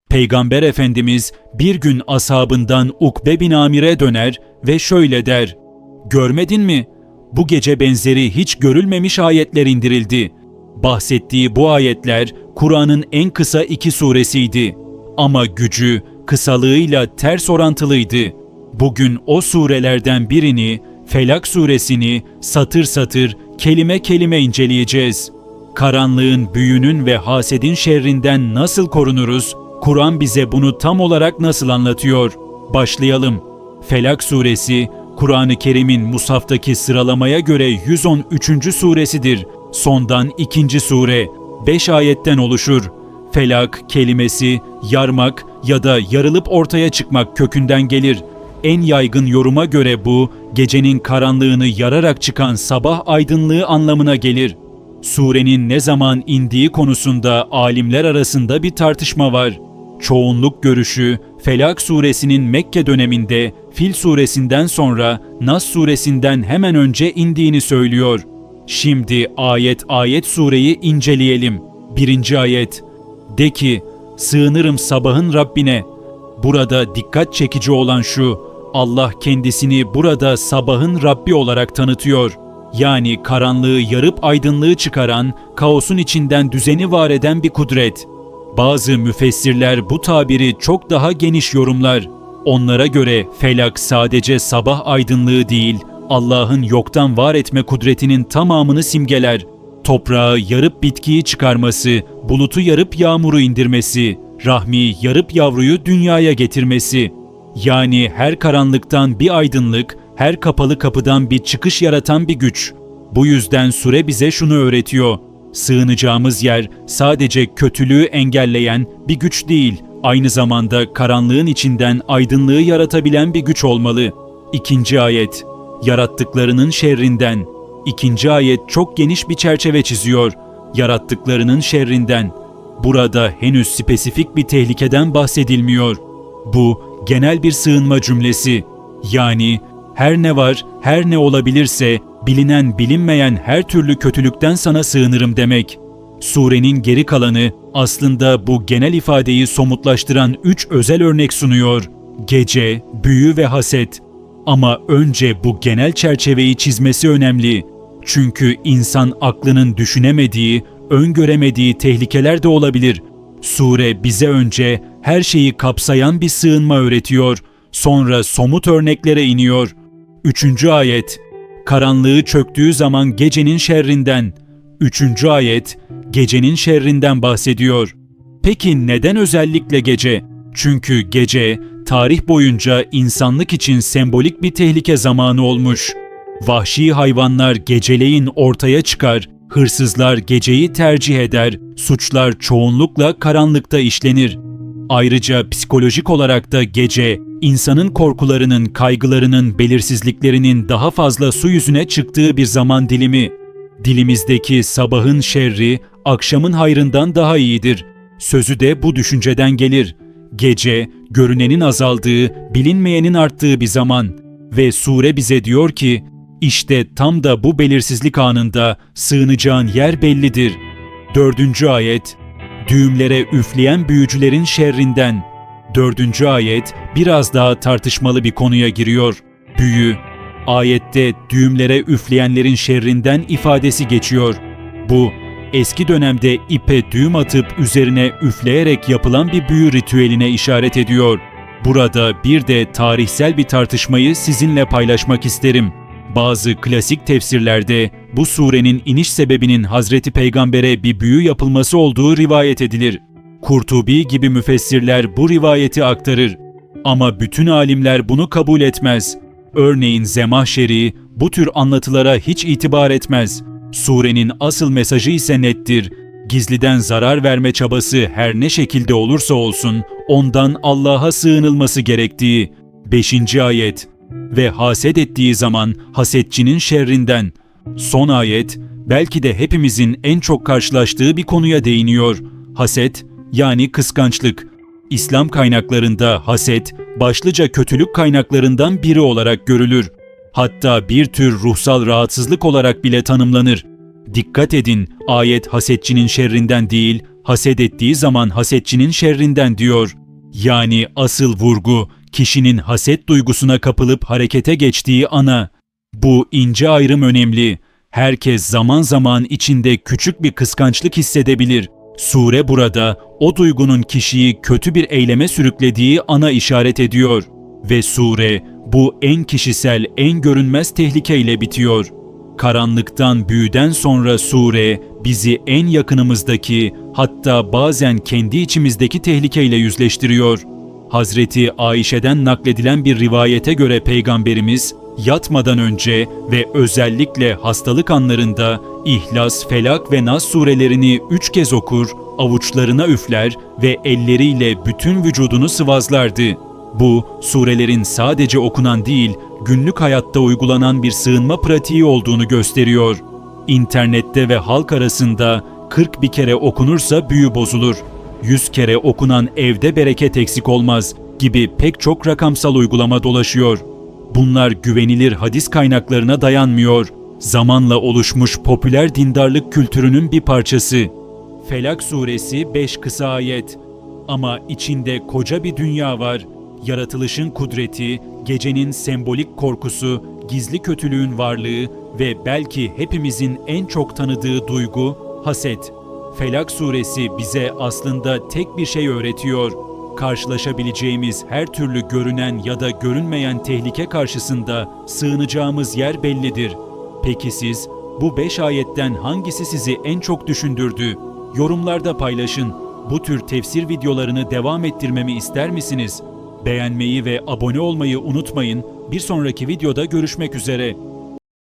Peygamber Efendimiz bir gün ashabından Ukbe bin Amir'e döner ve şöyle der: "Görmedin mi? Bu gece benzeri hiç görülmemiş ayetler indirildi." Bahsettiği bu ayetler Kur'an'ın en kısa 2 suresiydi. Ama gücü, kısalığıyla ters orantılıydı. Bugün o surelerden birini, Felak suresini satır satır, kelime kelime inceleyeceğiz. Karanlığın, büyünün ve hasedin şerrinden nasıl korunuruz? Kur'an bize bunu tam olarak nasıl anlatıyor? Başlayalım. Felak suresi, Kur'an-ı Kerim'in Musaf'taki sıralamaya göre 113. suresidir. Sondan 2. sure, 5 ayetten oluşur. Felak kelimesi yarmak ya da yarılıp ortaya çıkmak kökünden gelir. En yaygın yoruma göre bu, gecenin karanlığını yararak çıkan sabah aydınlığı anlamına gelir. Surenin ne zaman indiği konusunda alimler arasında bir tartışma var. Çoğunluk görüşü, Felak suresinin Mekke döneminde Fil suresinden sonra Nas suresinden hemen önce indiğini söylüyor. Şimdi ayet ayet sureyi inceleyelim. 1. ayet. De ki, sığınırım sabahın Rabbine. Burada dikkat çekici olan şu: Allah kendisini burada sabahın Rabbi olarak tanıtıyor. Yani karanlığı yarıp aydınlığı çıkaran, kaosun içinden düzeni var eden bir kudret. Bazı müfessirler bu tabiri çok daha geniş yorumlar. Onlara göre Felak sadece sabah aydınlığı değil, Allah'ın yoktan var etme kudretinin tamamını simgeler. Toprağı yarıp bitkiyi çıkarması, bulutu yarıp yağmuru indirmesi, rahmi yarıp yavruyu dünyaya getirmesi. Yani her karanlıktan bir aydınlık, her kapalı kapıdan bir çıkış yaratan bir güç. Bu yüzden sure bize şunu öğretiyor: sığınacağımız yer sadece kötülüğü engelleyen bir güç değil, aynı zamanda karanlığın içinden aydınlığı yaratabilen bir güç olmalı. 2. ayet. Yarattıklarının şerrinden. 2. ayet çok geniş bir çerçeve çiziyor. Yarattıklarının şerrinden. Burada henüz spesifik bir tehlikeden bahsedilmiyor. Bu genel bir sığınma cümlesi. Yani her ne var, her ne olabilirse, bilinen bilinmeyen her türlü kötülükten sana sığınırım demek. Surenin geri kalanı aslında bu genel ifadeyi somutlaştıran 3 özel örnek sunuyor: gece, büyü ve haset. Ama önce bu genel çerçeveyi çizmesi önemli. Çünkü insan aklının düşünemediği, öngöremediği tehlikeler de olabilir. Sure bize önce her şeyi kapsayan bir sığınma öğretiyor. Sonra somut örneklere iniyor. 3. ayet. Karanlığı çöktüğü zaman gecenin şerrinden. 3. ayet gecenin şerrinden bahsediyor. Peki neden özellikle gece? Çünkü gece tarih boyunca insanlık için sembolik bir tehlike zamanı olmuş. Vahşi hayvanlar geceleyin ortaya çıkar, hırsızlar geceyi tercih eder, suçlar çoğunlukla karanlıkta işlenir. Ayrıca psikolojik olarak da gece, insanın korkularının, kaygılarının, belirsizliklerinin daha fazla su yüzüne çıktığı bir zaman dilimi. Dilimizdeki sabahın şerri, akşamın hayrından daha iyidir sözü de bu düşünceden gelir. Gece, görünenin azaldığı, bilinmeyenin arttığı bir zaman ve sure bize diyor ki, işte tam da bu belirsizlik anında sığınacağın yer bellidir. 4. ayet, düğümlere üfleyen büyücülerin şerrinden. 4. ayet biraz daha tartışmalı bir konuya giriyor. Büyü. Ayette düğümlere üfleyenlerin şerrinden ifadesi geçiyor. Bu, eski dönemde ipe düğüm atıp üzerine üfleyerek yapılan bir büyü ritüeline işaret ediyor. Burada bir de tarihsel bir tartışmayı sizinle paylaşmak isterim. Bazı klasik tefsirlerde bu surenin iniş sebebinin Hazreti Peygamber'e bir büyü yapılması olduğu rivayet edilir. Kurtubi gibi müfessirler bu rivayeti aktarır. Ama bütün alimler bunu kabul etmez. Örneğin Zemahşeri bu tür anlatılara hiç itibar etmez. Surenin asıl mesajı ise nettir. Gizliden zarar verme çabası her ne şekilde olursa olsun ondan Allah'a sığınılması gerektiği. 5. ayet. Ve haset ettiği zaman hasetçinin şerrinden. Son ayet belki de hepimizin en çok karşılaştığı bir konuya değiniyor. Haset yani kıskançlık. İslam kaynaklarında haset başlıca kötülük kaynaklarından biri olarak görülür. Hatta bir tür ruhsal rahatsızlık olarak bile tanımlanır. Dikkat edin, ayet hasetçinin şerrinden değil, haset ettiği zaman hasetçinin şerrinden diyor. Yani asıl vurgu kişinin haset duygusuna kapılıp harekete geçtiği ana. Bu ince ayrım önemli. Herkes zaman zaman içinde küçük bir kıskançlık hissedebilir. Sure burada o duygunun kişiyi kötü bir eyleme sürüklediği ana işaret ediyor. Ve sure bu en kişisel, en görünmez tehlikeyle bitiyor. Karanlıktan, büyüden sonra sure bizi en yakınımızdaki, hatta bazen kendi içimizdeki tehlikeyle yüzleştiriyor. Hazreti Ayşe'den nakledilen bir rivayete göre Peygamberimiz yatmadan önce ve özellikle hastalık anlarında İhlas, Felak ve Nas surelerini 3 kez okur, avuçlarına üfler ve elleriyle bütün vücudunu sıvazlardı. Bu, surelerin sadece okunan değil, günlük hayatta uygulanan bir sığınma pratiği olduğunu gösteriyor. İnternette ve halk arasında 40 bir kere okunursa büyü bozulur, 100 kere okunan evde bereket eksik olmaz gibi pek çok rakamsal uygulama dolaşıyor. Bunlar güvenilir hadis kaynaklarına dayanmıyor. Zamanla oluşmuş popüler dindarlık kültürünün bir parçası. Felak suresi 5 kısa ayet. Ama içinde koca bir dünya var. Yaratılışın kudreti, gecenin sembolik korkusu, gizli kötülüğün varlığı ve belki hepimizin en çok tanıdığı duygu, haset. Felak suresi bize aslında tek bir şey öğretiyor. Karşılaşabileceğimiz her türlü görünen ya da görünmeyen tehlike karşısında sığınacağımız yer bellidir. Peki siz, bu 5 ayetten hangisi sizi en çok düşündürdü? Yorumlarda paylaşın. Bu tür tefsir videolarını devam ettirmemi ister misiniz? Beğenmeyi ve abone olmayı unutmayın. Bir sonraki videoda görüşmek üzere.